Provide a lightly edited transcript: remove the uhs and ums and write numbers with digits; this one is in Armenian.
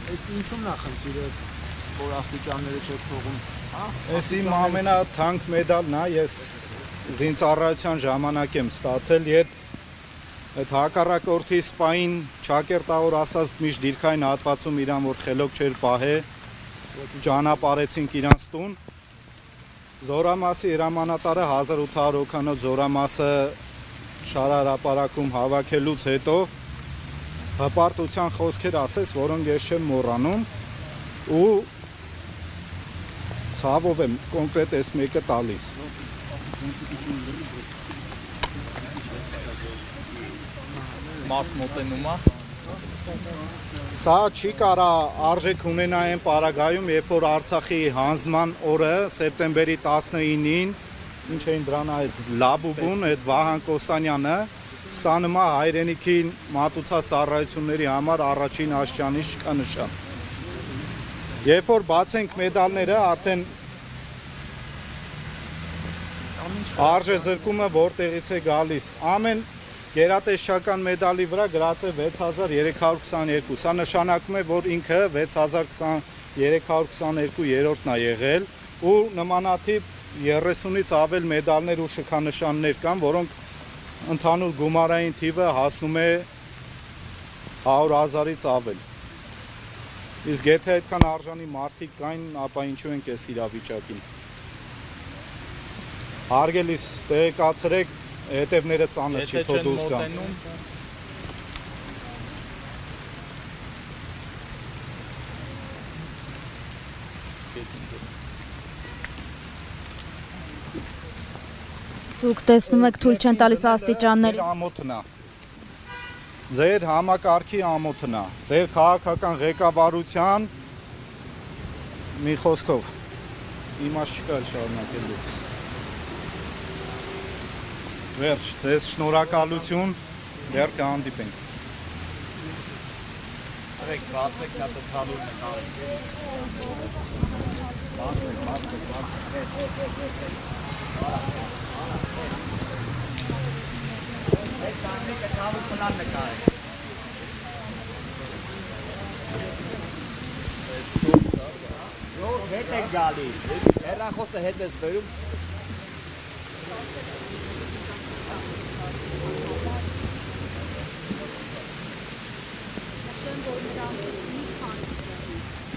Այս ինչու՞մն է խնդիրը, որ աստիճանները չեք թողում։ Այս իմ ամենաթանկ մեդալն է, ես զինծառայության ժամանակ եմ ստացել, այդ հակառակորդի սպային ճակերտավոր ասած միշտ դիրքային հատվածում իրան որ խելոք չէր պահե, ճանապարհեցինք իրանց տուն։ Զորամասի հրամանատարը 1800 հոգանոց զորամասը շարարապարակում հավաքելուց հետո հպարտության խոսքեր ասեց, որոնք ես չեմ մոռանում ու ցավով եմ կոնկրետ այս մեկը տալիս։ Մարդ մոտենում է։ Սա չի կարա արժեք ունենա այն պարագայում, երբ որ Արցախի հանձնման օրը սեպտեմբերի 19-ին, ինչ էին դրան այդ Լաբուբուն, այդ Վահան Կոստանյանը ստանում է հայրենիքի մատուցած ծառայությունների համար առաջին աշճանի շքանշան։ Երբ որ բացենք մեդալները, արդեն արժեզրկումը որտեղից է գալիս։ Ամեն գերատեսչական մեդալի վրա գրած է 6322, սա նշանակում է, որ ինքը 6322-րդն է եղել ու նմանատիպ 30-ից ավել մեդալներ ու շքանշաններ կան, որոնք ընդհանուր գումարային թիվը հասնում է 100,000-ից ավել։ Իսկ եթե այդքան արժանի մարդիկ կային, ապա ինչու ենք այս իրավիճակին։ Հարգելիս տեղեկացրեք, հետևները ծանր չի թող դուրս գան։ Դուք տեսնում եք թույլ չեն տալիս աստիճանների։ Ամոթն է։ Ձեր համակարգի ամոթն է։ Ձեր քաղաքական ղեկավարության մի խոսքով իմաստ չկա շարունակելու։ Վերջ, ձեզ շնորհակալություն, դեռ կհանդիպենք։ Արեք, բացեք նա տալու նկարը։ Հետ եք գալի, հեռախոսը հետ ես բերում։ Նշեմ, որ նրանց մի քանիսը